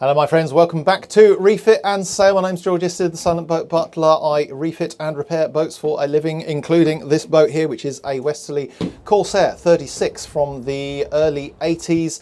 Hello my friends, welcome back to Refit and Sail. My name's George, the Solent Boat Butler. I refit and repair boats for a living, including this boat here, which is a Westerly Corsair 36 from the early 80s.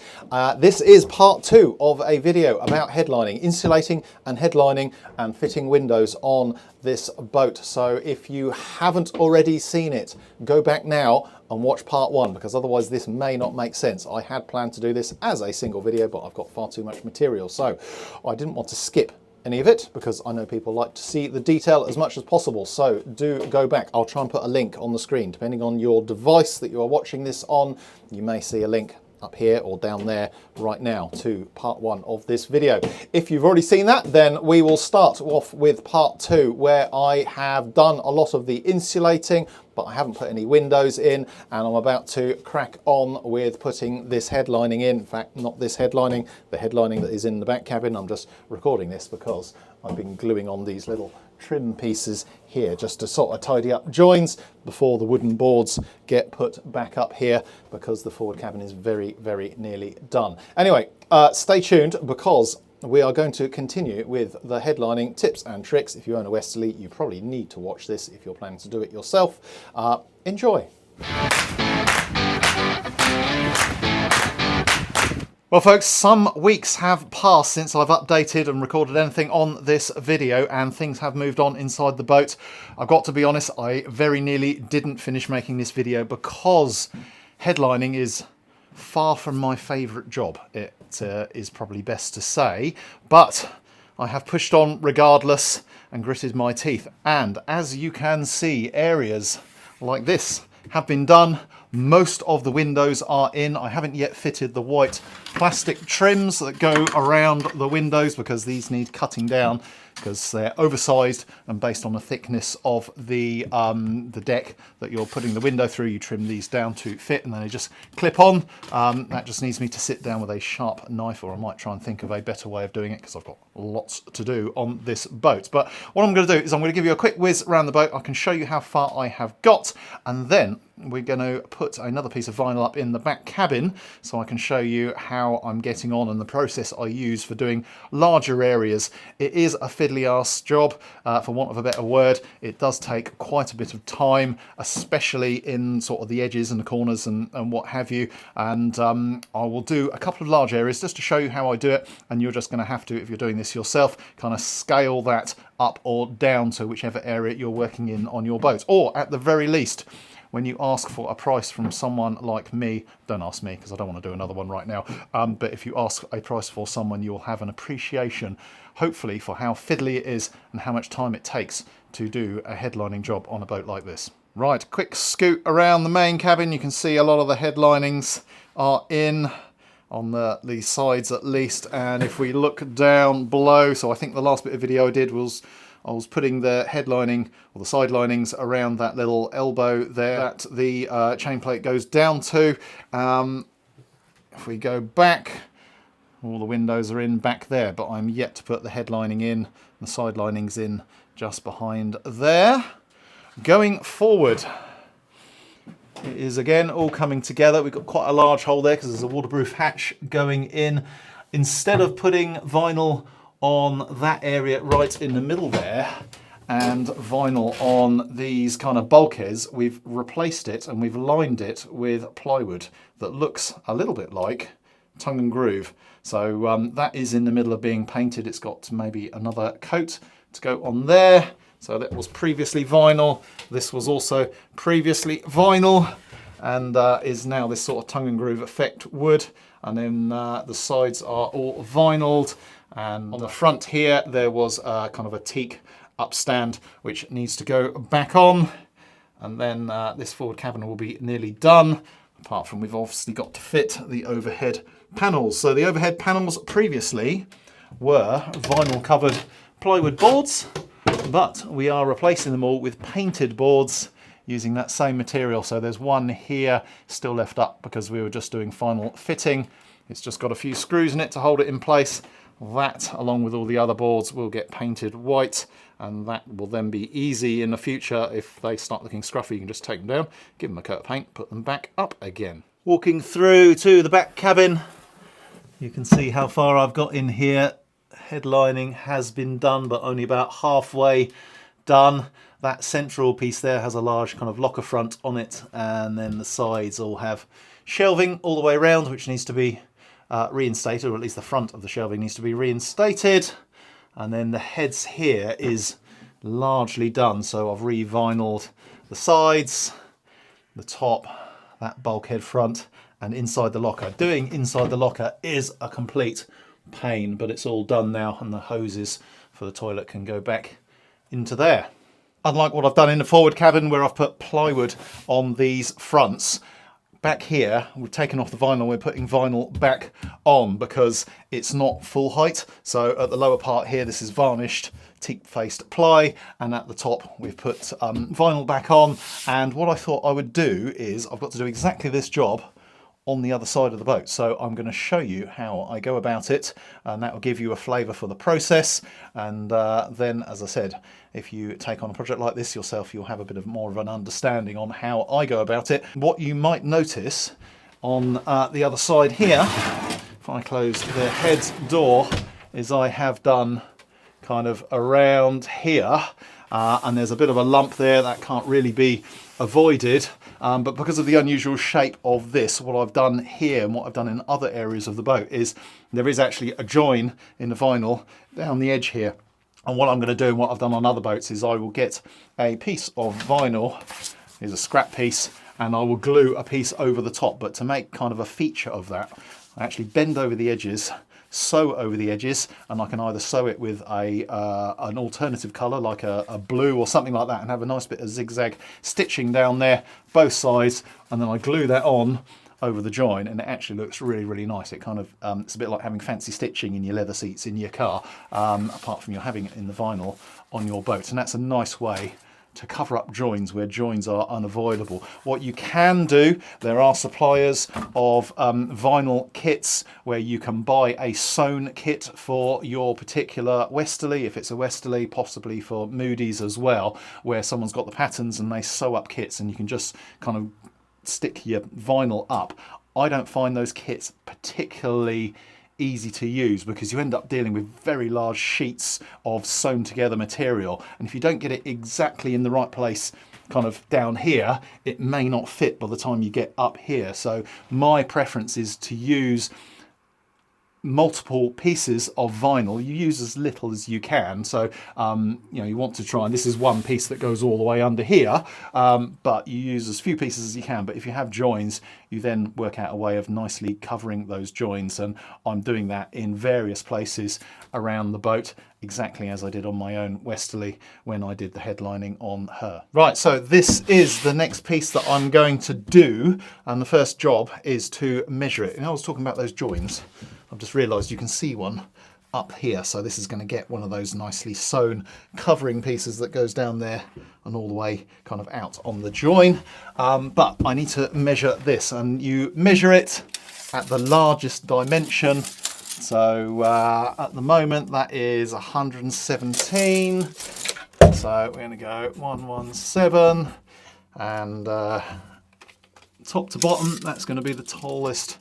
This is part 2 of a video about headlining, insulating and headlining and fitting windows on this boat. So if you haven't already seen it, go back now and watch part 1, because otherwise this may not make sense. I had planned to do this as a single video, but I've got far too much material, so I didn't want to skip any of it because I know people like to see the detail as much as possible. So do go back. I'll try and put a link on the screen. Depending on your device that you are watching this on, you may see a link up here or down there right now to part 1 of this video. If you've already seen that, then we will start off with part 2, where I have done a lot of the insulating, but I haven't put any windows in, and I'm about to crack on with putting this headlining in. In fact, not this headlining, the headlining that is in the back cabin. I'm just recording this because I've been gluing on these little trim pieces here just to sort of tidy up joins before the wooden boards get put back up here, because the forward cabin is very, very nearly done. Anyway, stay tuned, because we are going to continue with the headlining tips and tricks. If you own a Westerly, you probably need to watch this if you're planning to do it yourself. Enjoy. Well folks, some weeks have passed since I've updated and recorded anything on this video, and things have moved on inside the boat. I've got to be honest, I very nearly didn't finish making this video because headlining is far from my favourite job. It is probably best to say, but I have pushed on regardless and gritted my teeth. And as you can see, areas like this have been done. Most of the windows are in. I haven't yet fitted the white plastic trims that go around the windows, because these need cutting down because they're oversized, and based on the thickness of the deck that you're putting the window through, you trim these down to fit, and then they just clip on. That just needs me to sit down with a sharp knife, or I might try and think of a better way of doing it, because I've got lots to do on this boat. But what I'm going to do is I'm going to give you a quick whiz around the boat. I can show you how far I have got, and then we're going to put another piece of vinyl up in the back cabin so I can show you how I'm getting on and the process I use for doing larger areas. It is a fiddly-ass job, for want of a better word. It does take quite a bit of time, especially in sort of the edges and the corners and what have you. And I will do a couple of large areas just to show you how I do it, and you're just going to have to, if you're doing this yourself, kind of scale that up or down to whichever area you're working in on your boat. Or at the very least, when you ask for a price from someone like me, don't ask me because I don't want to do another one right now, but if you ask a price for someone, you'll have an appreciation, hopefully, for how fiddly it is and how much time it takes to do a headlining job on a boat like this. Right, quick scoot around the main cabin. You can see a lot of the headlinings are in, on the sides at least, and if we look down below, so I think the last bit of video I did was I was putting the headlining or the side linings around that little elbow there that the chain plate goes down to. If we go back, all the windows are in back there, but I'm yet to put the headlining in, the side linings in just behind there. Going forward, it is again all coming together. We've got quite a large hole there because there's a waterproof hatch going in. Instead of putting vinyl on that area right in the middle there and vinyl on these kind of bulkheads, we've replaced it and we've lined it with plywood that looks a little bit like tongue and groove. So that is in the middle of being painted. It's got maybe another coat to go on there. So that was previously vinyl. This was also previously vinyl, and is now this sort of tongue and groove effect wood. And then the sides are all vinyled. And on the front here, there was kind of a teak upstand, which needs to go back on. And then this forward cabin will be nearly done, apart from we've obviously got to fit the overhead panels. So the overhead panels previously were vinyl covered plywood boards, but we are replacing them all with painted boards using that same material. So there's one here still left up because we were just doing final fitting. It's just got a few screws in it to hold it in place. That, along with all the other boards, will get painted white, and that will then be easy in the future. If they start looking scruffy, you can just take them down, give them a coat of paint, put them back up again. Walking through to the back cabin, you can see how far I've got in here. headlining has been done, but only about halfway done. That central piece there has a large kind of locker front on it, and then the sides all have shelving all the way around, which needs to be reinstated, or at least the front of the shelving needs to be reinstated. And then the heads here is largely done, so I've re-vinyled the sides, the top, that bulkhead front, and inside the locker. Doing inside the locker is a complete pain, but it's all done now, and the hoses for the toilet can go back into there. Unlike what I've done in the forward cabin where I've put plywood on these fronts, back here we've taken off the vinyl, we're putting vinyl back on because it's not full height. So at the lower part here, this is varnished teak-faced ply, and at the top we've put vinyl back on. And what I thought I would do is, I've got to do exactly this job on the other side of the boat, so I'm going to show you how I go about it, and that will give you a flavour for the process. And then, as I said, if you take on a project like this yourself, you'll have a bit of more of an understanding on how I go about it. What you might notice on the other side here, if I close the head's door, is I have done kind of around here, and there's a bit of a lump there that can't really be avoided, but because of the unusual shape of this, what I've done here and what I've done in other areas of the boat is there is actually a join in the vinyl down the edge here. And what I'm going to do, and what I've done on other boats, is I will get a piece of vinyl, here's a scrap piece, and I will glue a piece over the top. But to make kind of a feature of that, I actually bend over the edges, sew over the edges, and I can either sew it with an alternative colour like a blue or something like that, and have a nice bit of zigzag stitching down there both sides, and then I glue that on over the join, and it actually looks really, really nice. It kind of it's a bit like having fancy stitching in your leather seats in your car, apart from you having it in the vinyl on your boat. And that's a nice way to cover up joins where joins are unavoidable. What you can do, there are suppliers of vinyl kits where you can buy a sewn kit for your particular Westerly, if it's a Westerly, possibly for Moody's as well, where someone's got the patterns and they sew up kits and you can just kind of stick your vinyl up. I don't find those kits particularly easy to use because you end up dealing with very large sheets of sewn together material, and if you don't get it exactly in the right place kind of down here, it may not fit by the time you get up here. So my preference is to use multiple pieces of vinyl. You use as little as you can, so you know, you want to try, and this is one piece that goes all the way under here, but you use as few pieces as you can. But if you have joins, you then work out a way of nicely covering those joins, and I'm doing that in various places around the boat, exactly as I did on my own Westerly when I did the headlining on her. Right, so this is the next piece that I'm going to do, and the first job is to measure it. And I was talking about those joins, I've just realised you can see one up here, so this is going to get one of those nicely sewn covering pieces that goes down there and all the way kind of out on the join. But I need to measure this, and you measure it at the largest dimension. So at the moment that is 117, so we're going to go 117, and top to bottom that's going to be the tallest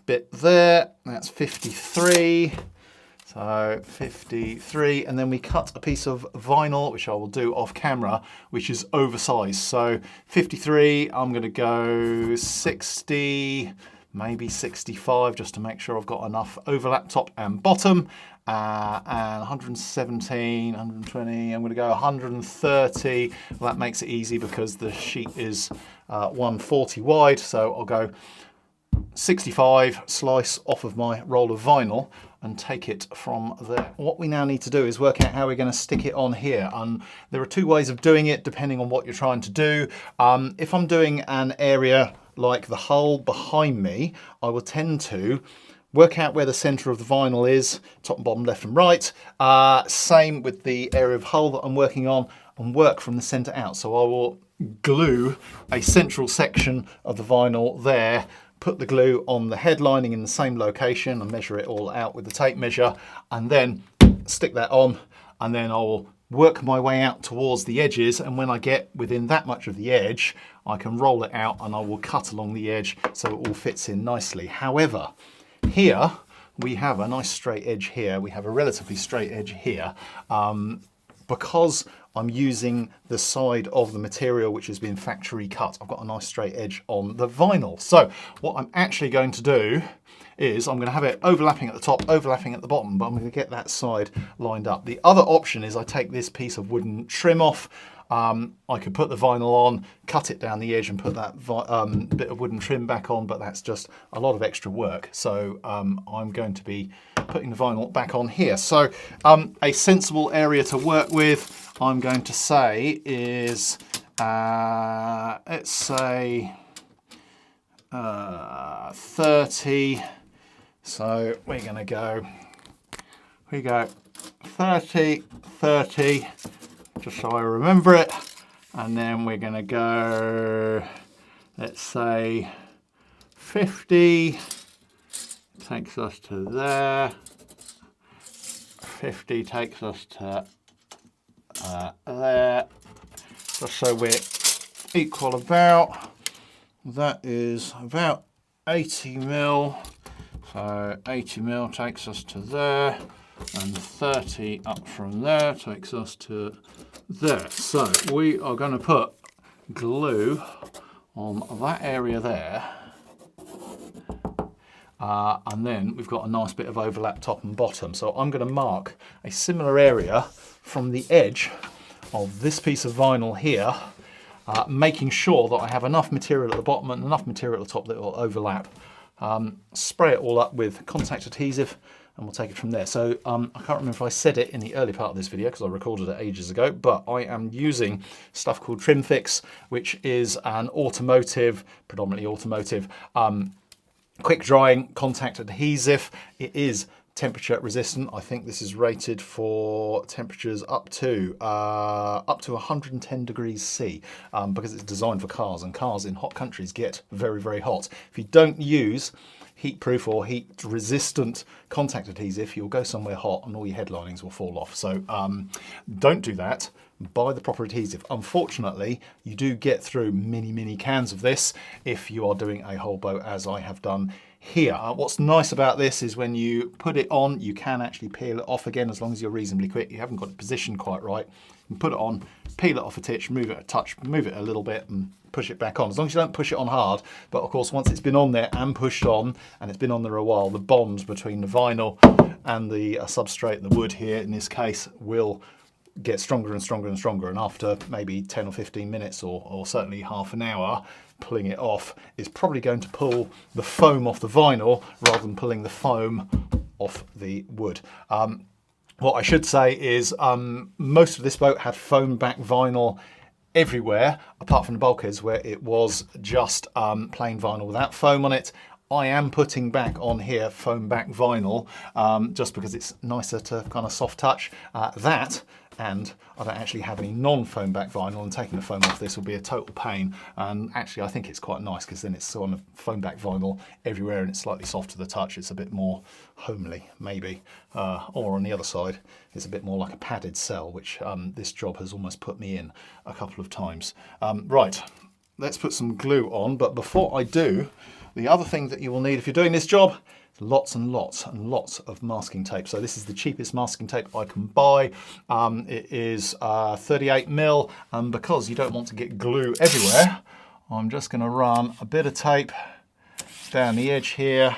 bit there, that's 53, so 53, and then we cut a piece of vinyl, which I will do off camera, which is oversized. So 53, I'm going to go 60, maybe 65, just to make sure I've got enough overlap top and bottom, and 117, 120, I'm going to go 130. Well, that makes it easy because the sheet is 140 wide, so I'll go 65, slice off of my roll of vinyl and take it from there. What we now need to do is work out how we're going to stick it on here, and there are two ways of doing it depending on what you're trying to do. If I'm doing an area like the hull behind me, I will tend to work out where the centre of the vinyl is, top and bottom, left and right. Same with the area of hull that I'm working on, and work from the centre out. So I will glue a central section of the vinyl there, put the glue on the headlining in the same location and measure it all out with the tape measure, and then stick that on, and then I'll work my way out towards the edges, and when I get within that much of the edge I can roll it out and I will cut along the edge so it all fits in nicely. However, here we have a nice straight edge here. We have a relatively straight edge here. Because I'm using the side of the material which has been factory cut, I've got a nice straight edge on the vinyl. So what I'm actually going to do is I'm going to have it overlapping at the top, overlapping at the bottom, but I'm going to get that side lined up. The other option is I take this piece of wooden trim off. I could put the vinyl on, cut it down the edge and put that bit of wooden trim back on, but that's just a lot of extra work. So I'm going to be putting the vinyl back on here. So a sensible area to work with, I'm going to say is, let's say 30. So we're going to go, 30, 30. Just so I remember it, and then we're going to go, let's say 50 takes us to there, 50 takes us to there, just so we're equal about. That is about 80 mil, so 80 mil takes us to there, and 30 up from there takes us to there. So we are going to put glue on that area there, and then we've got a nice bit of overlap top and bottom. So I'm going to mark a similar area from the edge of this piece of vinyl here, making sure that I have enough material at the bottom and enough material at the top that it will overlap. Spray it all up with contact adhesive, and we'll take it from there. So I can't remember if I said it in the early part of this video because I recorded it ages ago, but I am using stuff called Trim Fix, which is an automotive, predominantly automotive, quick drying contact adhesive. It is temperature resistant. I think this is rated for temperatures up to 110 degrees C, because it's designed for cars, and cars in hot countries get very, very hot. If you don't use heat-proof or heat-resistant contact adhesive, you'll go somewhere hot and all your headlinings will fall off. So don't do that. Buy the proper adhesive. Unfortunately, you do get through many cans of this if you are doing a whole boat, as I have done here. What's nice about this is when you put it on, you can actually peel it off again, as long as you're reasonably quick. You haven't got it positioned quite right. You can put it on, peel it off a titch, move it a touch, move it a little bit, and push it back on. As long as you don't push it on hard. But of course, once it's been on there and pushed on, and it's been on there a while, the bond between the vinyl and the substrate, the wood here in this case, will get stronger and stronger and stronger. And after maybe 10 or 15 minutes, or certainly half an hour, pulling it off is probably going to pull the foam off the vinyl rather than pulling the foam off the wood. What I should say is most of this boat had foam back vinyl everywhere, apart from the bulkheads where it was just plain vinyl without foam on it. I am putting back on here foam back vinyl, just because it's nicer to kind of soft touch that, and I don't actually have any non-foam back vinyl, and taking the foam off this will be a total pain. And actually I think it's quite nice, because then it's on a foam back vinyl everywhere and it's slightly soft to the touch. It's a bit more homely maybe, or on the other side it's a bit more like a padded cell, which this job has almost put me in a couple of times. Right, let's put some glue on, but before I do, the other thing that you will need if you're doing this job, lots and lots and lots of masking tape. So this is the cheapest masking tape I can buy. It is 38 mil, and because you don't want to get glue everywhere, I'm just going to run a bit of tape down the edge here,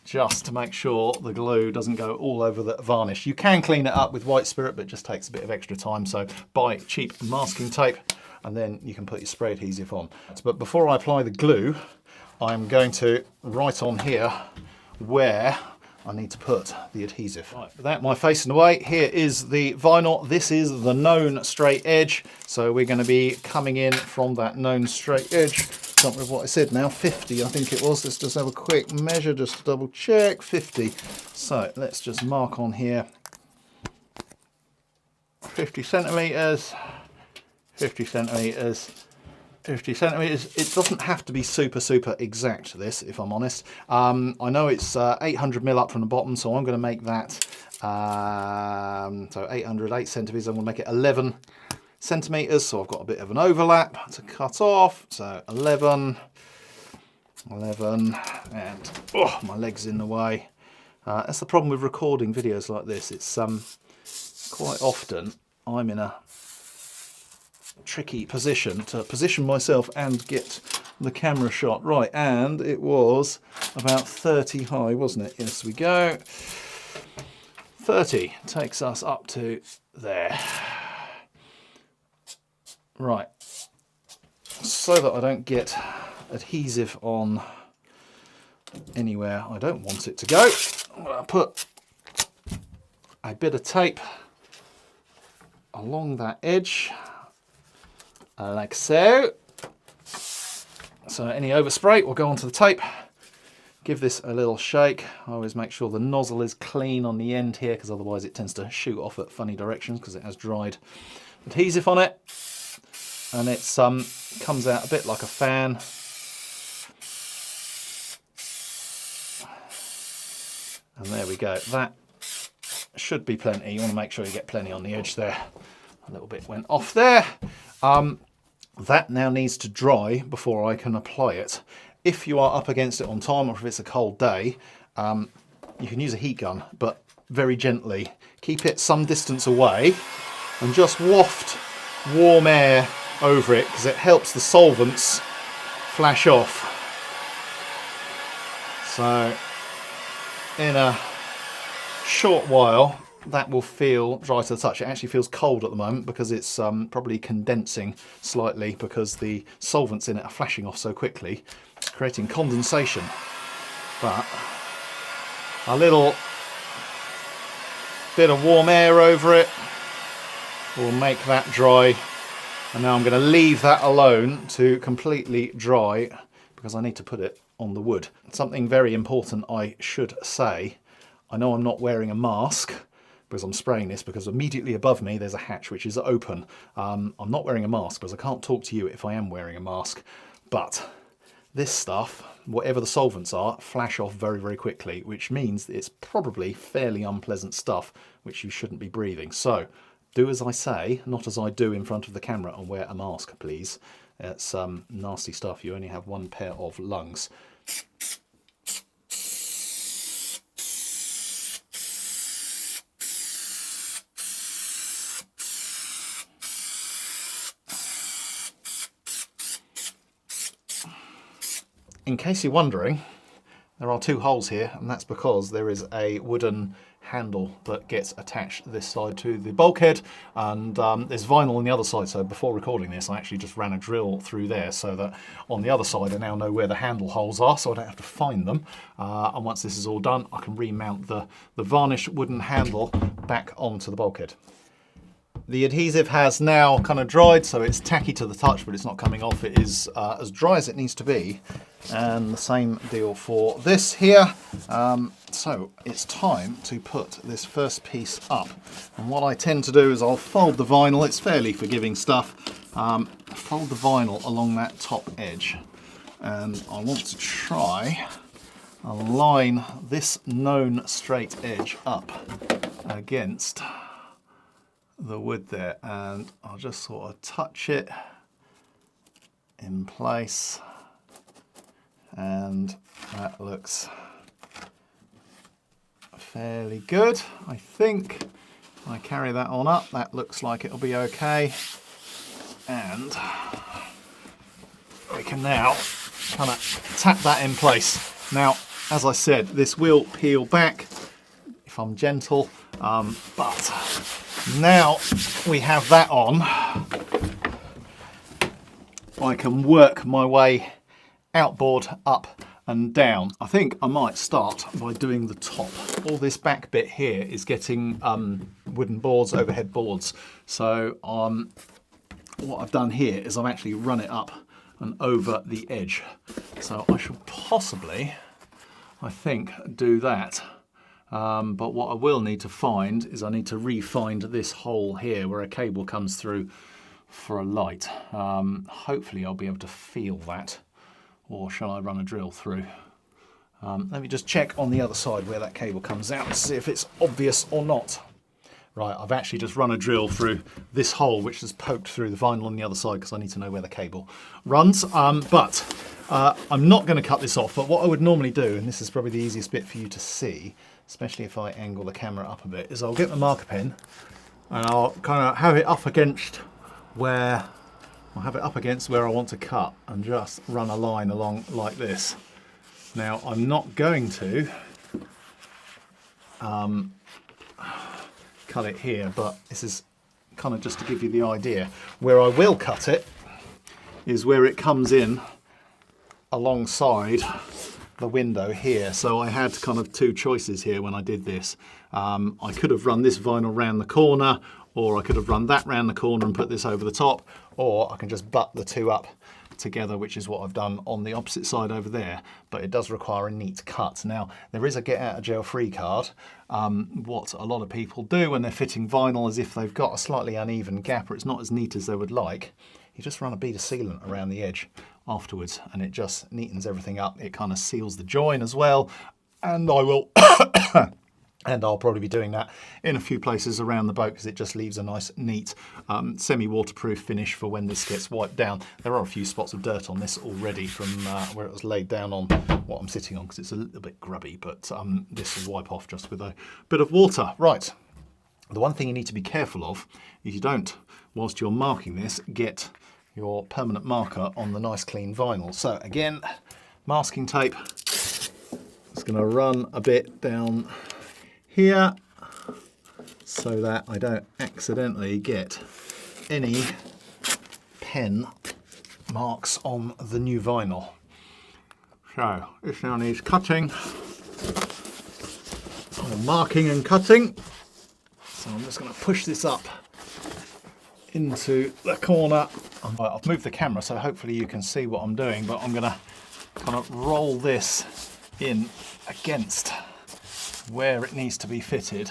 just to make sure the glue doesn't go all over the varnish. You can clean it up with white spirit, but it just takes a bit of extra time. So buy cheap masking tape, and then you can put your spray adhesive on. But before I apply the glue, I'm going to write on here where I need to put the adhesive. Right, without my facing away, here is the vinyl. This is the known straight edge. So we're going to be coming in from that known straight edge. Can't remember what I said now, 50 I think it was. Let's just have a quick measure, just to double check, 50. So let's just mark on here 50 centimeters. 50 centimeters, 50 centimeters. It doesn't have to be super exact, this, if I'm honest. I know it's 800 mil up from the bottom, so I'm going to make that so 8 centimeters. I'm going to make it 11 centimeters, so I've got a bit of an overlap to cut off. So 11, 11, and oh, my leg's in the way. That's the problem with recording videos like this. It's quite often I'm in a tricky position to position myself and get the camera shot right, and it was about 30 high, wasn't it? Yes, we go. 30 takes us up to there. Right, so that I don't get adhesive on anywhere I don't want it to go, I'm going to put a bit of tape along that edge, like so. So any overspray will go onto the tape. Give this a little shake. I always make sure the nozzle is clean on the end here, because otherwise it tends to shoot off at funny directions because it has dried adhesive on it. And it comes out a bit like a fan. And there we go. That should be plenty. You want to make sure you get plenty on the edge there. A little bit went off there. That now needs to dry before I can apply it. If you are up against it on time, or if it's a cold day, you can use a heat gun, but very gently. Keep it some distance away and just waft warm air over it, because it helps the solvents flash off. So in a short while that will feel dry to the touch. It actually feels cold at the moment because it's probably condensing slightly, because the solvents in it are flashing off so quickly, creating condensation. But a little bit of warm air over it will make that dry. And now I'm going to leave that alone to completely dry, because I need to put it on the wood. Something very important I should say. I know I'm not wearing a mask because I'm spraying this, because immediately above me there's a hatch which is open. I'm not wearing a mask because I can't talk to you if I am wearing a mask. But this stuff, whatever the solvents are, flash off very, very quickly, which means that it's probably fairly unpleasant stuff which you shouldn't be breathing. So do as I say, not as I do in front of the camera, and wear a mask, please. It's nasty stuff. You only have one pair of lungs. In case you're wondering, there are two holes here, and that's because there is a wooden handle that gets attached this side to the bulkhead, and there's vinyl on the other side. So before recording this, I actually just ran a drill through there, so that on the other side I now know where the handle holes are, so I don't have to find them. And once this is all done, I can remount the varnished wooden handle back onto the bulkhead. The adhesive has now kind of dried, so it's tacky to the touch, but it's not coming off. It is as dry as it needs to be. And the same deal for this here. So it's time to put this first piece up. And what I tend to do is I'll fold the vinyl. It's fairly forgiving stuff. Fold the vinyl along that top edge. And I want to try and line this known straight edge up against the wood there, and I'll just sort of touch it in place, and that looks fairly good. I think if I carry that on up, that looks like it'll be okay, and we can now kind of tap that in place. Now, as I said, this will peel back if I'm gentle, but now we have that on, I can work my way outboard, up and down. I think I might start by doing the top. All this back bit here is getting wooden boards, overhead boards. So what I've done here is I've actually run it up and over the edge. So I should possibly, I think, do that. But what I will need to find is I need to re-find this hole here where a cable comes through for a light. Hopefully I'll be able to feel that, or shall I run a drill through? Let me just check on the other side where that cable comes out to see if it's obvious or not. Right, I've actually just run a drill through this hole, which has poked through the vinyl on the other side because I need to know where the cable runs. But I'm not going to cut this off, but what I would normally do, and this is probably the easiest bit for you to see, especially if I angle the camera up a bit, is I'll get my marker pen and I'll kind of have it up against where I want to cut and just run a line along like this. Now, I'm not going to cut it here, but this is kind of just to give you the idea. Where I will cut it is where it comes in alongside the window here. So I had kind of two choices here when I did this. I could have run this vinyl round the corner, or I could have run that round the corner and put this over the top, or I can just butt the two up together, which is what I've done on the opposite side over there, but it does require a neat cut. Now, there is a get out of jail free card. What a lot of people do when they're fitting vinyl is if they've got a slightly uneven gap or it's not as neat as they would like, you just run a bead of sealant around the edge afterwards and it just neatens everything up. It kind of seals the join as well, and I will and I'll probably be doing that in a few places around the boat because it just leaves a nice, neat, semi-waterproof finish for when this gets wiped down. There are a few spots of dirt on this already from where it was laid down on what I'm sitting on because it's a little bit grubby, but this will wipe off just with a bit of water. Right, the one thing you need to be careful of is you don't, whilst you're marking this, get your permanent marker on the nice clean vinyl. So again, masking tape, it's going to run a bit down here so that I don't accidentally get any pen marks on the new vinyl. So this now needs cutting, or marking and cutting. So I'm just going to push this up into the corner. I've moved the camera so hopefully you can see what I'm doing, but I'm going to kind of roll this in against where it needs to be fitted.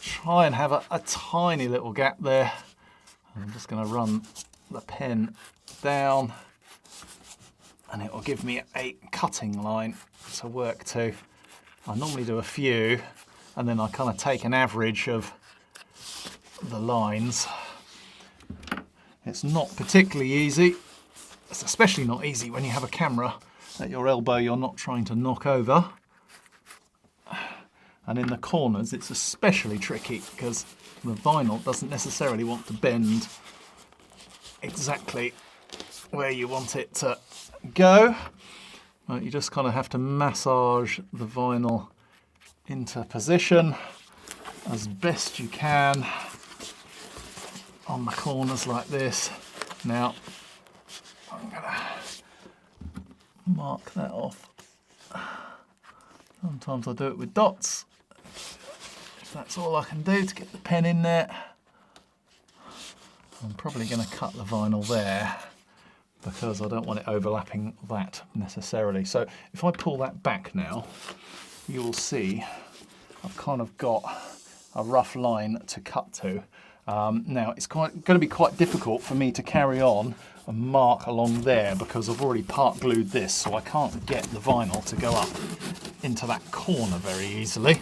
Try and have a tiny little gap there. I'm just going to run the pen down and it will give me a cutting line to work to. I normally do a few and then I kind of take an average of the lines. It's not particularly easy. It's especially not easy when you have a camera at your elbow you're not trying to knock over. And in the corners it's especially tricky because the vinyl doesn't necessarily want to bend exactly where you want it to go. You just kind of have to massage the vinyl into position as best you can on the corners like this. Now I'm gonna mark that off. Sometimes I do it with dots. If that's all I can do to get the pen in there. I'm probably going to cut the vinyl there because I don't want it overlapping that necessarily. So if I pull that back now, you will see I've kind of got a rough line to cut to. Now it's going to be quite difficult for me to carry on and mark along there because I've already part glued this, so I can't get the vinyl to go up into that corner very easily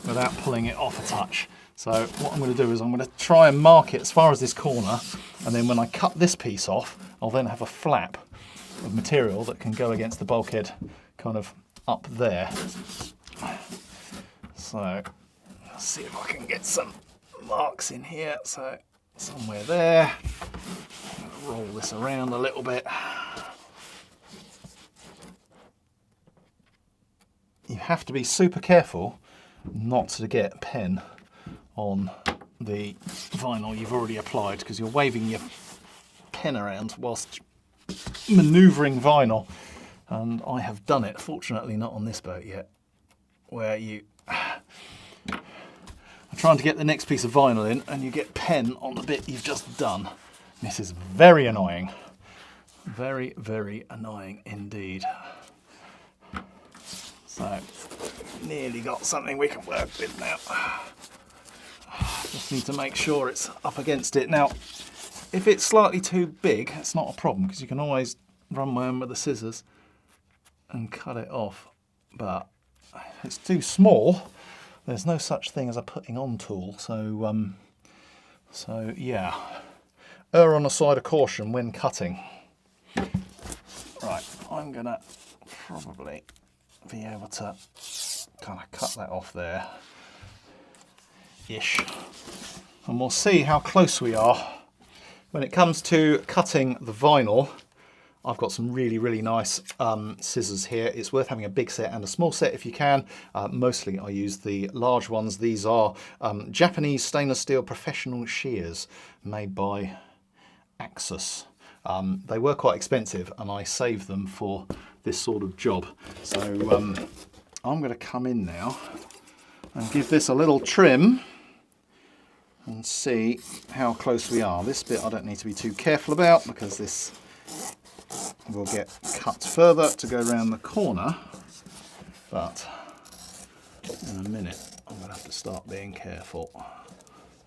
without pulling it off a touch. So what I'm going to do is I'm going to try and mark it as far as this corner, and then when I cut this piece off, I'll then have a flap of material that can go against the bulkhead kind of up there. So let's see if I can get some marks in here. So somewhere there. I'm going to roll this around a little bit. You have to be super careful not to get pen on the vinyl you've already applied because you're waving your pen around whilst manoeuvring vinyl, and I have done it, fortunately not on this boat yet, where you are trying to get the next piece of vinyl in and you get pen on the bit you've just done. This is very annoying. Very, very annoying indeed. So, nearly got something we can work with now. Just need to make sure it's up against it. Now, if it's slightly too big, it's not a problem because you can always run my own with the scissors and cut it off. But if it's too small, there's no such thing as a putting on tool. So yeah, err on the side of caution when cutting. Right, I'm gonna probably be able to kind of cut that off there, ish, and we'll see how close we are. When it comes to cutting the vinyl, I've got some really nice scissors here. It's worth having a big set and a small set if you can. Mostly I use the large ones. These are Japanese stainless steel professional shears made by Axis. They were quite expensive and I saved them for this sort of job. So I'm going to come in now and give this a little trim and see how close we are. This bit I don't need to be too careful about because this will get cut further to go around the corner, but in a minute I'm going to have to start being careful.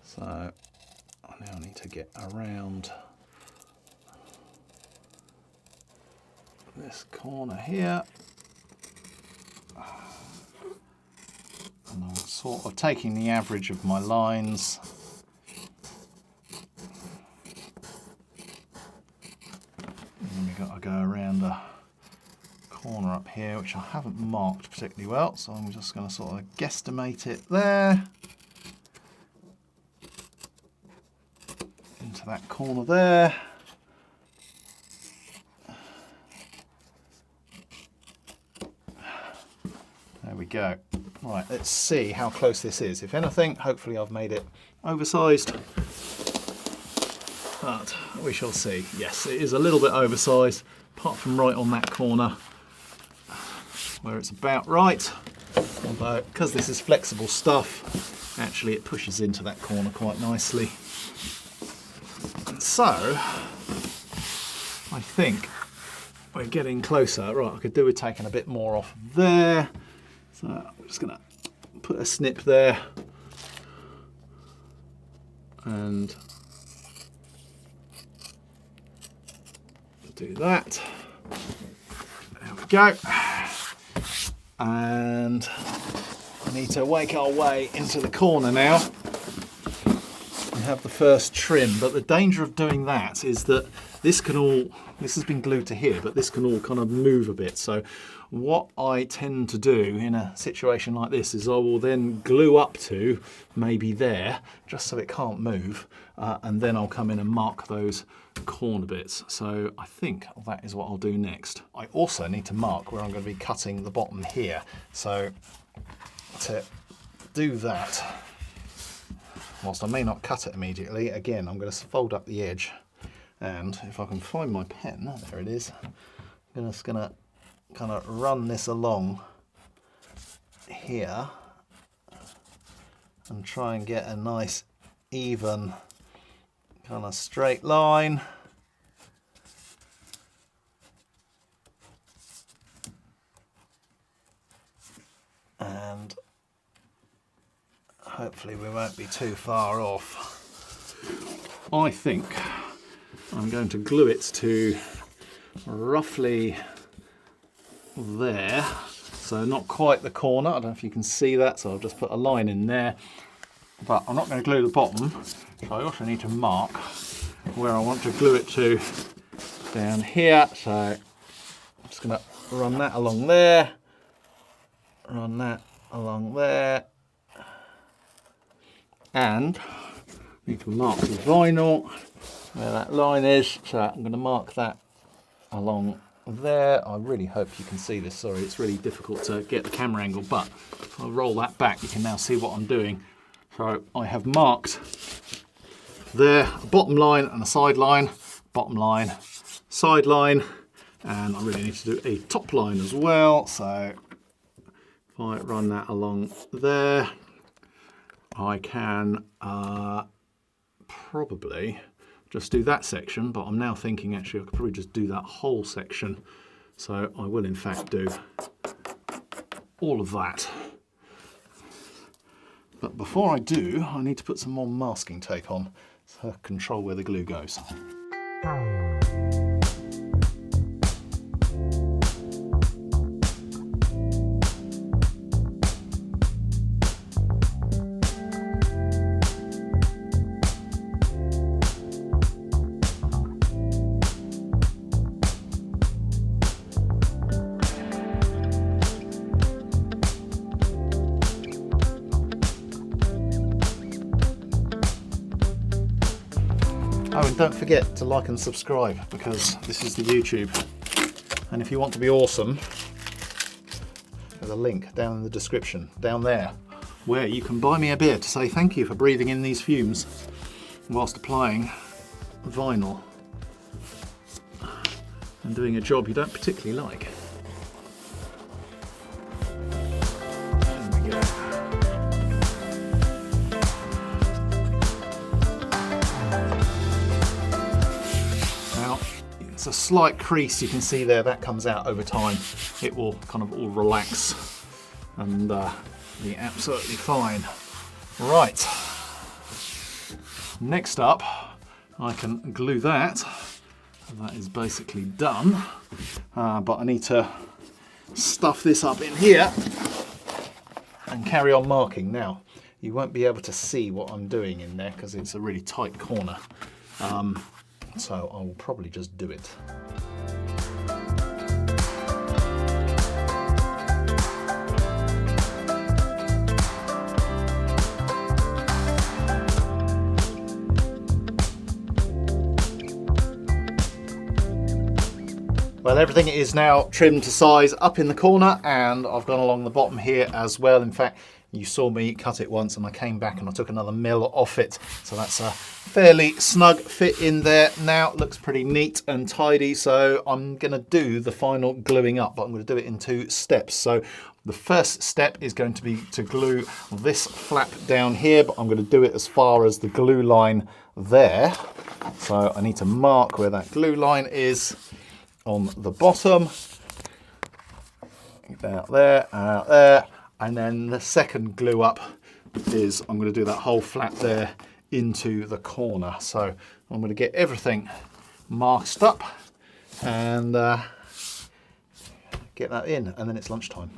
So I now need to get around this corner here, and I'm sort of taking the average of my lines. And we've got to go around a corner up here which I haven't marked particularly well, so I'm just going to sort of guesstimate it there into that corner there. There we go. Right, let's see how close this is. If anything, hopefully I've made it oversized, but we shall see. Yes, it is a little bit oversized, apart from right on that corner where it's about right. Although, because this is flexible stuff, actually it pushes into that corner quite nicely. And so, I think we're getting closer. Right, I could do with taking a bit more off there. So I'm just going to put a snip there and do that. There we go. And I need to wake our way into the corner now and have the first trim. But the danger of doing that is that this has been glued to here, but this can all kind of move a bit. So what I tend to do in a situation like this is I will then glue up to maybe there, just so it can't move, and then I'll come in and mark those corner bits. So I think that is what I'll do next. I also need to mark where I'm going to be cutting the bottom here. So to do that, whilst I may not cut it immediately, again I'm going to fold up the edge, and if I can find my pen, there it is, I'm just going to kind of run this along here and try and get a nice even kind of straight line. And hopefully we won't be too far off. I think I'm going to glue it to roughly there, so not quite the corner. I don't know if you can see that, so I'll just put a line in there, but I'm not going to glue the bottom, so I also need to mark where I want to glue it to down here. So I'm just going to run that along there, run that along there, and I need to mark the vinyl where that line is, so I'm going to mark that along there. I really hope you can see this. Sorry, it's really difficult to get the camera angle, but if I roll that back, you can now see what I'm doing. So I have marked there a bottom line and a side line, bottom line, side line, and I really need to do a top line as well. So if I run that along there, I can probably just do that section, but I'm now thinking actually I could probably just do that whole section. So I will in fact do all of that. But before I do, I need to put some more masking tape on to control where the glue goes. Oh, and don't forget to like and subscribe, because this is the YouTube. And if you want to be awesome, there's a link down in the description, down there, where you can buy me a beer to say thank you for breathing in these fumes whilst applying vinyl and doing a job you don't particularly like. There we go. Now, it's a slight crease you can see there, that comes out over time. It will kind of all relax and be absolutely fine. Right, next up I can glue that. That is basically done, but I need to stuff this up in here and carry on marking. Now, you won't be able to see what I'm doing in there because it's a really tight corner, so I will probably just do it. Well, everything is now trimmed to size up in the corner, and I've gone along the bottom here as well. In fact, you saw me cut it once and I came back and I took another mil off it. So that's a fairly snug fit in there now. It looks pretty neat and tidy. So I'm going to do the final gluing up, but I'm going to do it in 2 steps. So the first step is going to be to glue this flap down here, but I'm going to do it as far as the glue line there. So I need to mark where that glue line is on the bottom, out there, and then the second glue up is I'm going to do that whole flap there into the corner. So I'm going to get everything marked up and get that in, and then it's lunchtime.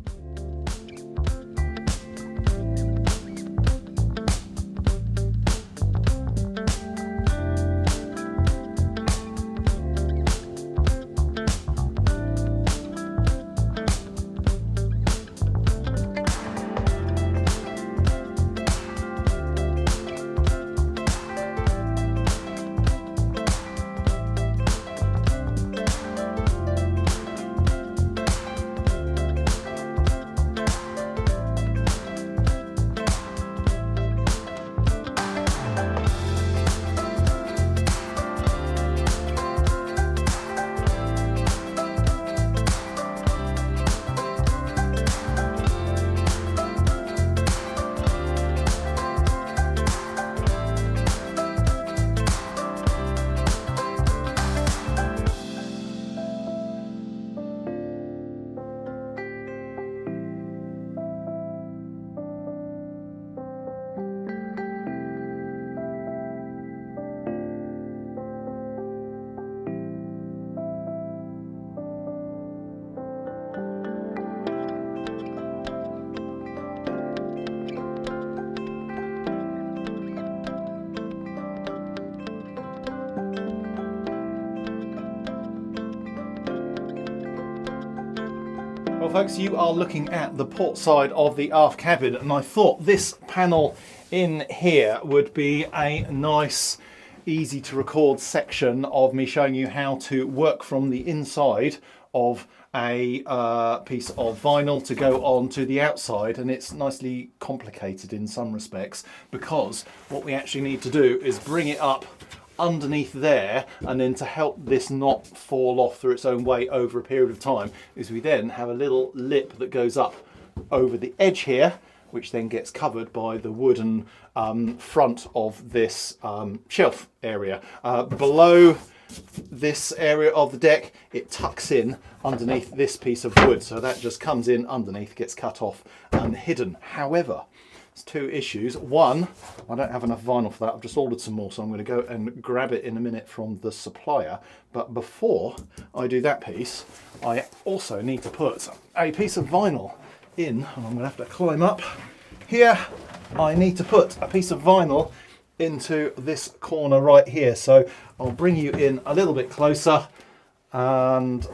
Well folks, you are looking at the port side of the aft cabin, and I thought this panel in here would be a nice, easy to record section of me showing you how to work from the inside of a piece of vinyl to go on to the outside. And it's nicely complicated in some respects, because what we actually need to do is bring it up underneath there, and then to help this not fall off through its own weight over a period of time is we then have a little lip that goes up over the edge here, which then gets covered by the wooden front of this shelf area. Below this area of the deck, it tucks in underneath this piece of wood, so that just comes in underneath, gets cut off and hidden. However, there's 2 issues. One, I don't have enough vinyl for that. I've just ordered some more, so I'm going to go and grab it in a minute from the supplier. But before I do that piece, I also need to put a piece of vinyl in, and I'm going to have to climb up here. I need to put a piece of vinyl into this corner right here. So I'll bring you in a little bit closer, and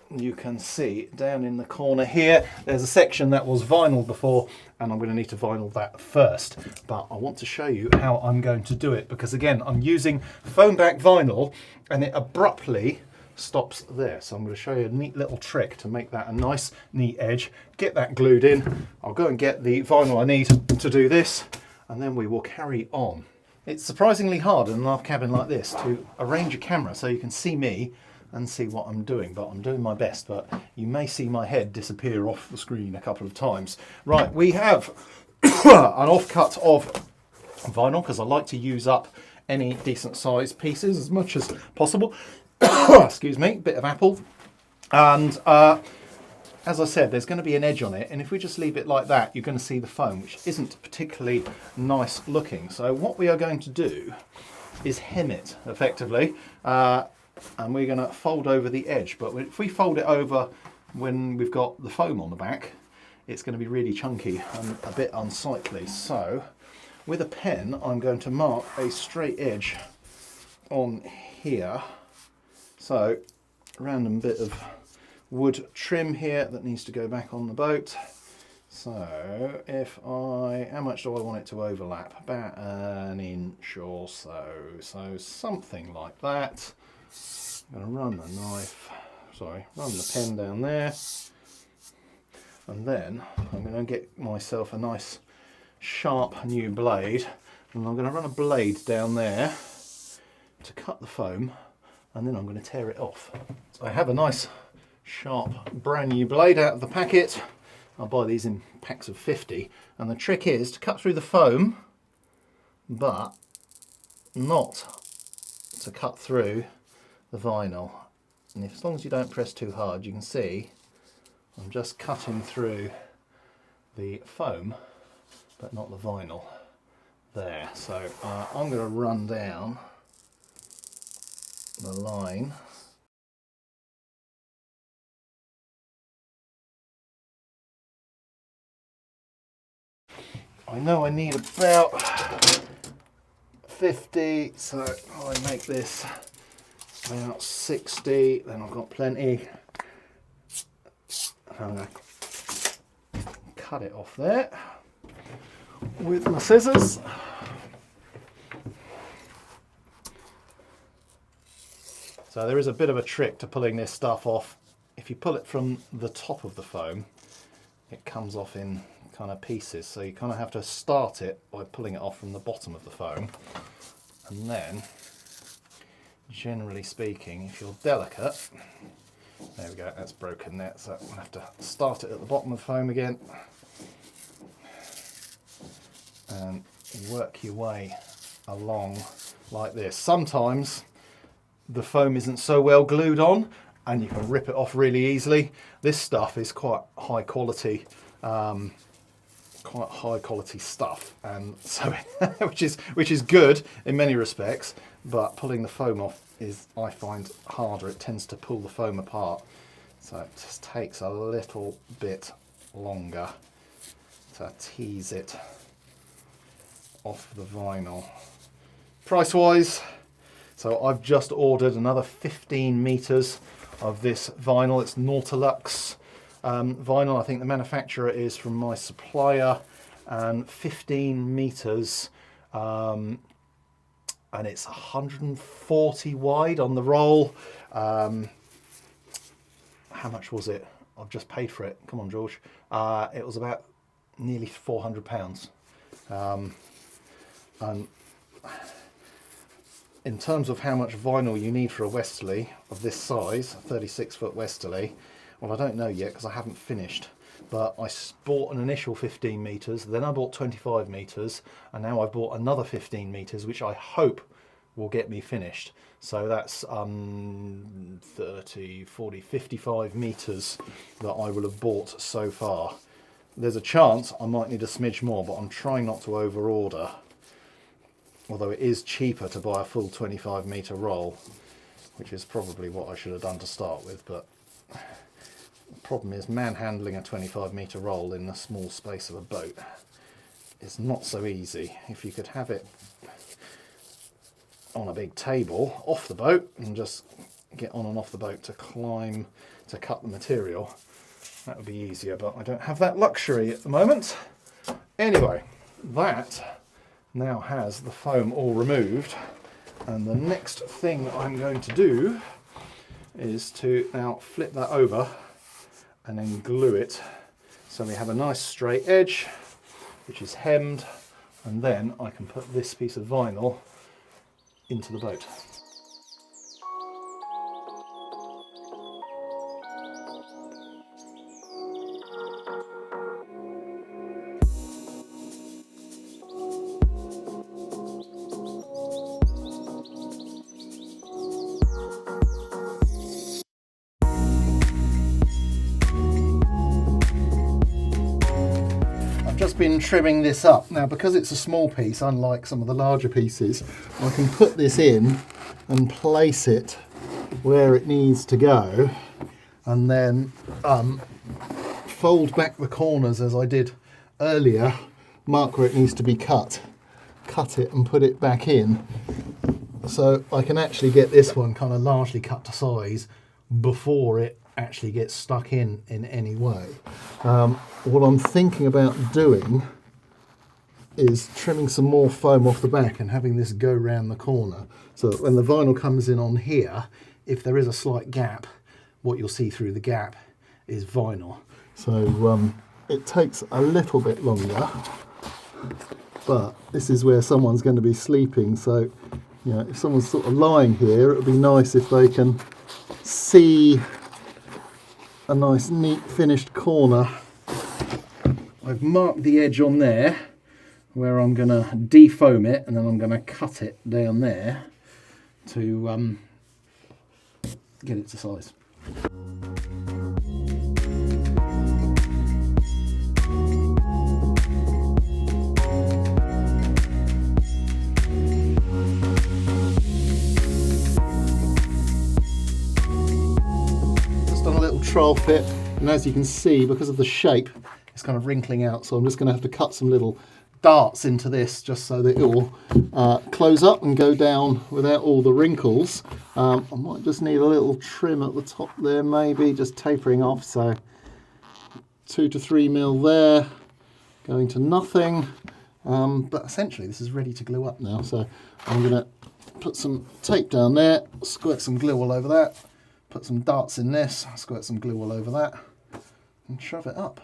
you can see down in the corner here, there's a section that was vinyl before, and I'm going to need to vinyl that first. But I want to show you how I'm going to do it, because again, I'm using foam back vinyl and it abruptly stops there. So I'm going to show you a neat little trick to make that a nice, neat edge. Get that glued in. I'll go and get the vinyl I need to do this, and then we will carry on. It's surprisingly hard in an aft cabin like this to arrange a camera so you can see me and see what I'm doing, but I'm doing my best. But you may see my head disappear off the screen a couple of times. Right, we have an offcut of vinyl, because I like to use up any decent sized pieces as much as possible. Excuse me, bit of apple. And as I said, there's going to be an edge on it, and if we just leave it like that, you're going to see the foam, which isn't particularly nice looking. So what we are going to do is hem it effectively, and we're going to fold over the edge. But if we fold it over when we've got the foam on the back, it's going to be really chunky and a bit unsightly. So with a pen, I'm going to mark a straight edge on here. So random bit of wood trim here that needs to go back on the boat. So if how much do I want it to overlap? About an inch or so. So something like that. I'm going to run run the pen down there. And then I'm going to get myself a nice sharp new blade. And I'm going to run a blade down there to cut the foam. And then I'm going to tear it off. So I have a nice sharp brand new blade out of the packet. I'll buy these in packs of 50, and the trick is to cut through the foam but not to cut through the vinyl. And as long as you don't press too hard, you can see I'm just cutting through the foam but not the vinyl there. So I'm going to run down the line. I know I need about 50, so I make this about 60, then I've got plenty. I'm going to cut it off there with my scissors. So there is a bit of a trick to pulling this stuff off. If you pull it from the top of the foam, it comes off in kind of pieces, so you kind of have to start it by pulling it off from the bottom of the foam, and then generally speaking, if you're delicate, there we go, that's broken there, so I'm going to have to start it at the bottom of the foam again and work your way along like this. Sometimes the foam isn't so well glued on and you can rip it off really easily. This stuff is quite high quality stuff, and so which is good in many respects, but pulling the foam off is, I find, harder. It tends to pull the foam apart, so it just takes a little bit longer to tease it off the vinyl. Price wise, so I've just ordered another 15 meters of this vinyl. It's Nautolex vinyl. I think the manufacturer is from my supplier, and 15 meters, and it's 140 wide on the roll. How much was it? I've just paid for it. Come on, George. It was about nearly £400. And in terms of how much vinyl you need for a Westerly of this size, a 36-foot Westerly, well, I don't know yet because I haven't finished. But I bought an initial 15 meters, then I bought 25 meters, and now I've bought another 15 meters, which I hope will get me finished. So that's 30, 40, 55 meters that I will have bought so far. There's a chance I might need a smidge more, but I'm trying not to over order. Although it is cheaper to buy a full 25 meter roll, which is probably what I should have done to start with, but the problem is manhandling a 25 metre roll in the small space of a boat is not so easy. If you could have it on a big table off the boat and just get on and off the boat to climb to cut the material. That would be easier, but I don't have that luxury at the moment. Anyway, that now has the foam all removed, and the next thing I'm going to do is to now flip that over and then glue it so we have a nice straight edge which is hemmed, and then I can put this piece of vinyl into the boat. Just been trimming this up. Now, because it's a small piece, unlike some of the larger pieces, I can put this in and place it where it needs to go, and then fold back the corners as I did earlier, mark where it needs to be cut it and put it back in, so I can actually get this one kind of largely cut to size before it actually gets stuck in any way. What I'm thinking about doing is trimming some more foam off the back and having this go round the corner, so that when the vinyl comes in on here, if there is a slight gap, what you'll see through the gap is vinyl. So it takes a little bit longer, but this is where someone's going to be sleeping, so you know, if someone's sort of lying here, it would be nice if they can see a nice neat finished corner. I've marked the edge on there where I'm going to defoam it, and then I'm going to cut it down there to get it to size. Just done a little trial fit, and as you can see, because of the shape, it's kind of wrinkling out, so I'm just going to have to cut some little darts into this just so that it will close up and go down without all the wrinkles. I might just need a little trim at the top there, maybe just tapering off, so 2 to 3 mil there, going to nothing. But essentially this is ready to glue up now, so I'm going to put some tape down there, squirt some glue all over that, put some darts in this, squirt some glue all over that, and shove it up.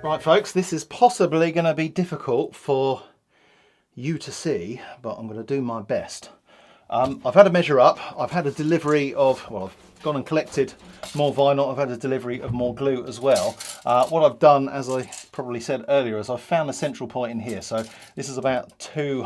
Right folks, this is possibly going to be difficult for you to see, but I'm going to do my best. I've had a measure up, I've had a delivery of, well, I've gone and collected more vinyl, I've had a delivery of more glue as well. What I've done, as I probably said earlier, is I've found a central point in here. So this is about 2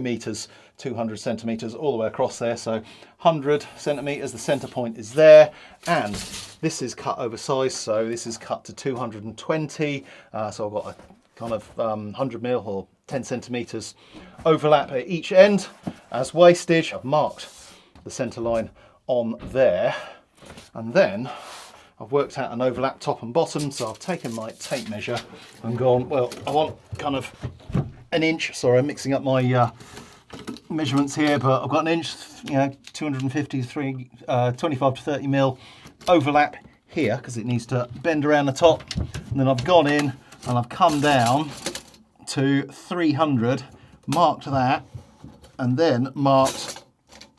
meters, 200 centimeters all the way across there. So 100 centimeters, the center point is there, and this is cut oversized, so this is cut to 220. So I've got a kind of 100 mil or 10 centimeters overlap at each end as wastage. I've marked the center line on there, and then I've worked out an overlap top and bottom. So I've taken my tape measure and gone, well, I want kind of an inch. Sorry, I'm mixing up my measurements here, but I've got an inch, you know, 250 to 25 to 30 mil overlap here because it needs to bend around the top. And then I've gone in and I've come down to 300, marked that, and then marked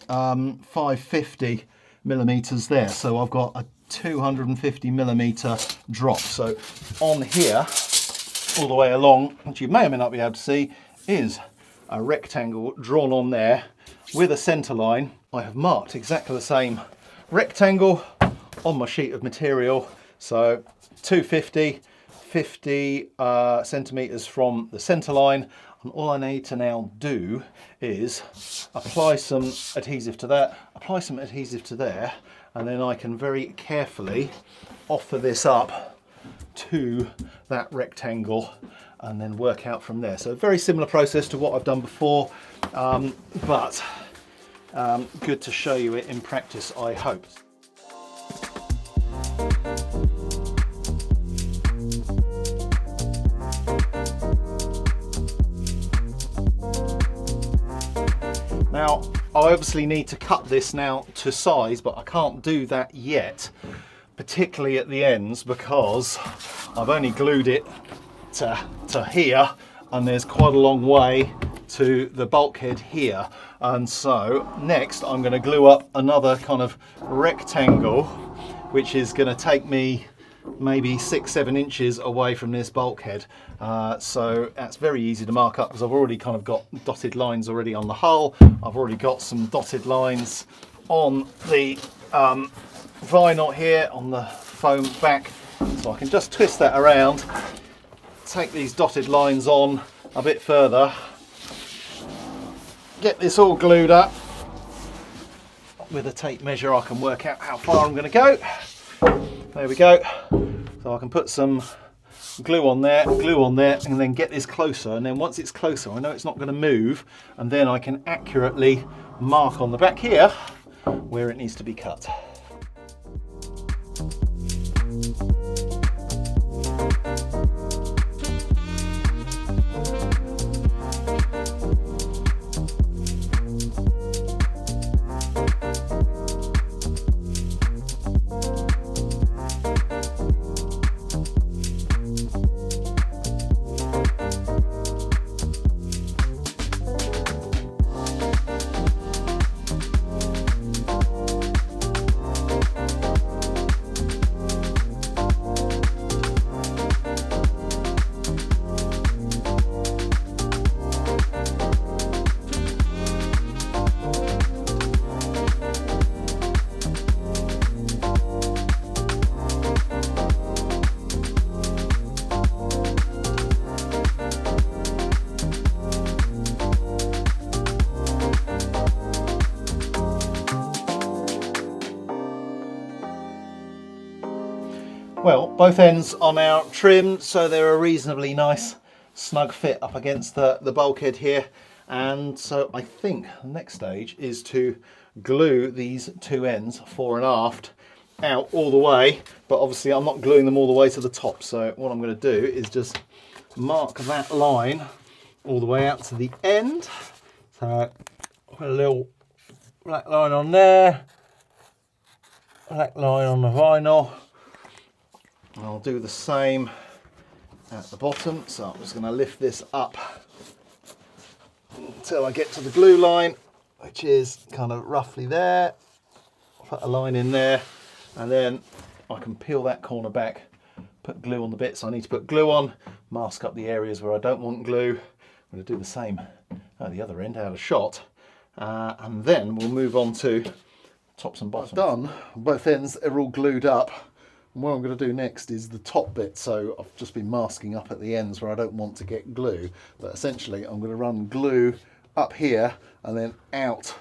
550 millimeters there. So I've got a 250 millimeter drop. So on here, all the way along, which you may or may not be able to see, is a rectangle drawn on there with a center line. I have marked exactly the same rectangle on my sheet of material. So 250, 50 centimeters from the center line, and all I need to now do is apply some adhesive to that, apply some adhesive to there, and then I can very carefully offer this up to that rectangle and then work out from there. So a very similar process to what I've done before, but good to show you it in practice, I hope. Now, I obviously need to cut this now to size, but I can't do that yet, particularly at the ends, because I've only glued it to here, and there's quite a long way to the bulkhead here. And so next I'm going to glue up another kind of rectangle, which is going to take me maybe 6-7 inches away from this bulkhead. So that's very easy to mark up because I've already kind of got dotted lines already on the hull. I've already got some dotted lines on the vinyl here on the foam back, so I can just twist that around, take these dotted lines on a bit further, get this all glued up. With a tape measure I can work out how far I'm going to go. There we go. So I can put some glue on there, and then get this closer, and then once it's closer I know it's not going to move, and then I can accurately mark on the back here where it needs to be cut. Well, both ends are now trimmed, so they're a reasonably nice snug fit up against the bulkhead here. And so I think the next stage is to glue these two ends, fore and aft, out all the way. But obviously I'm not gluing them all the way to the top. So what I'm going to do is just mark that line all the way out to the end. So put a little black line on there, black line on the vinyl. And I'll do the same at the bottom. So I'm just going to lift this up until I get to the glue line, which is kind of roughly there. Put a line in there, and then I can peel that corner back, put glue on the bits I need to put glue on, mask up the areas where I don't want glue. I'm going to do the same at the other end out of shot, and then we'll move on to tops and bottoms. Done, both ends are all glued up. And what I'm going to do next is the top bit. So I've just been masking up at the ends where I don't want to get glue, but essentially I'm going to run glue up here and then out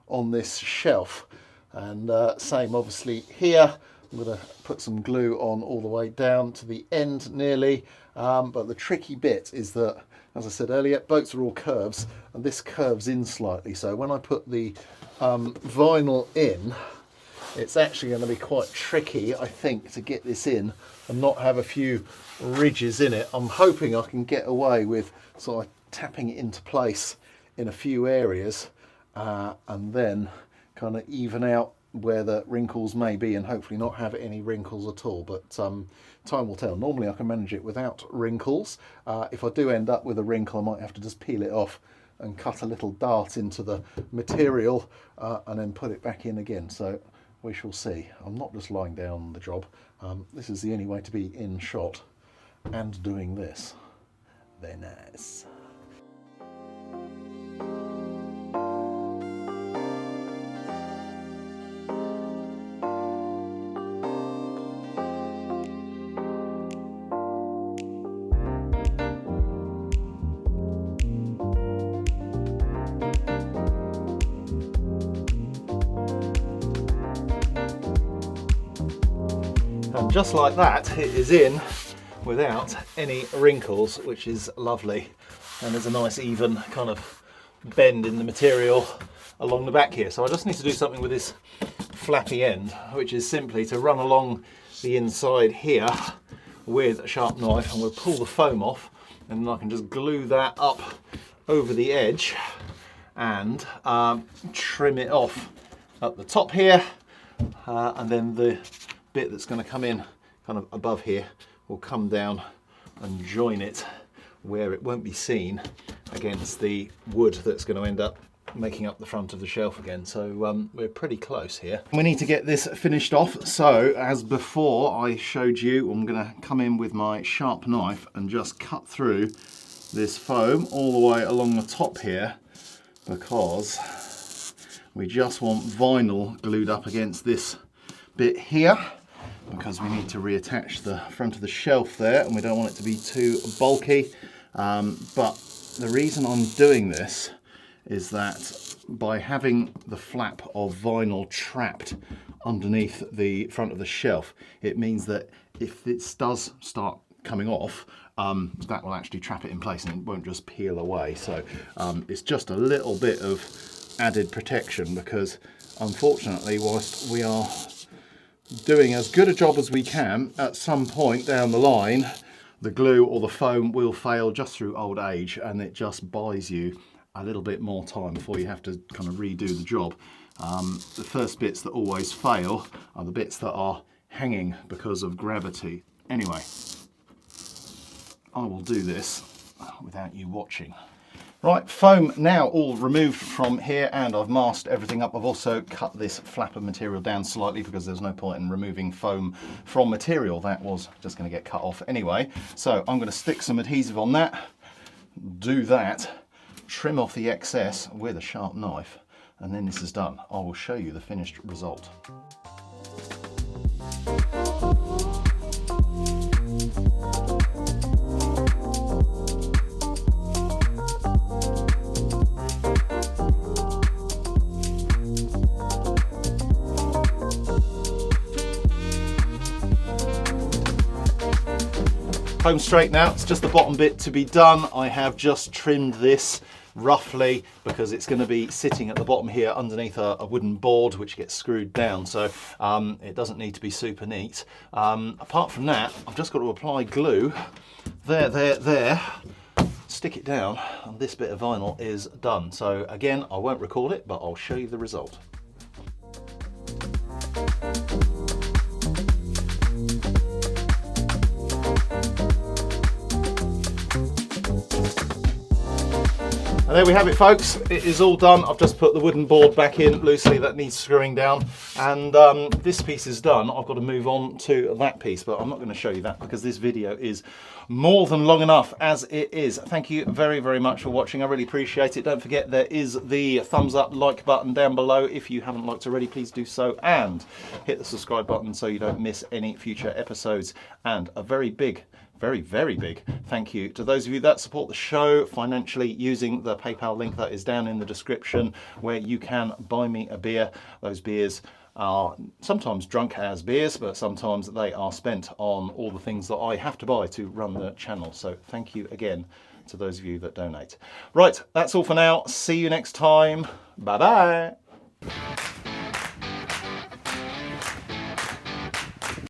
on this shelf. And same obviously here. I'm going to put some glue on all the way down to the end nearly. But the tricky bit is that, as I said earlier, boats are all curves, and this curves in slightly. So when I put the vinyl in, it's actually going to be quite tricky, I think, to get this in and not have a few ridges in it. I'm hoping I can get away with sort of tapping it into place in a few areas and then kind of even out where the wrinkles may be and hopefully not have any wrinkles at all. But time will tell. Normally I can manage it without wrinkles. If I do end up with a wrinkle, I might have to just peel it off and cut a little dart into the material and then put it back in again. So we shall see. I'm not just lying down on the job. This is the only way to be in shot and doing this. Very nice. And just like that, it is in without any wrinkles, which is lovely. And there's a nice even kind of bend in the material along the back here. So I just need to do something with this flappy end, which is simply to run along the inside here with a sharp knife, and we'll pull the foam off, and then I can just glue that up over the edge and trim it off at the top here, and then the bit that's going to come in kind of above here will come down and join it where it won't be seen against the wood that's going to end up making up the front of the shelf again. So we're pretty close here. We need to get this finished off. So as before I showed you, I'm going to come in with my sharp knife and just cut through this foam all the way along the top here, because we just want vinyl glued up against this bit here, because we need to reattach the front of the shelf there, and we don't want it to be too bulky. But the reason I'm doing this is that by having the flap of vinyl trapped underneath the front of the shelf, it means that if it does start coming off, that will actually trap it in place and it won't just peel away. So it's just a little bit of added protection, because unfortunately, whilst we are doing as good a job as we can, at some point down the line the glue or the foam will fail just through old age, and it just buys you a little bit more time before you have to kind of redo the job. The first bits that always fail are the bits that are hanging because of gravity. Anyway, I will do this without you watching. Right, foam now all removed from here, and I've masked everything up. I've also cut this flap of material down slightly, because there's no point in removing foam from material that was just going to get cut off anyway. So I'm going to stick some adhesive on that, do that, trim off the excess with a sharp knife, and then this is done. I will show you the finished result. Home straight now, it's just the bottom bit to be done. I have just trimmed this roughly because it's going to be sitting at the bottom here underneath a wooden board which gets screwed down, so it doesn't need to be super neat. Apart from that, I've just got to apply glue there, stick it down, and this bit of vinyl is done. So again, I won't record it, but I'll show you the result. And there we have it, folks. It is all done. I've just put the wooden board back in loosely, that needs screwing down, and this piece is done. I've got to move on to that piece, but I'm not going to show you that because this video is more than long enough as it is. Thank you very, very much for watching. I really appreciate it. Don't forget, there is the thumbs up, like button down below. If you haven't liked already, please do so, and hit the subscribe button so you don't miss any future episodes. And a very big, very, very big thank you to those of you that support the show financially using the PayPal link that is down in the description, where you can buy me a beer. Those beers are sometimes drunk as beers, but sometimes they are spent on all the things that I have to buy to run the channel. So thank you again to those of you that donate. Right, that's all for now. See you next time. Bye bye.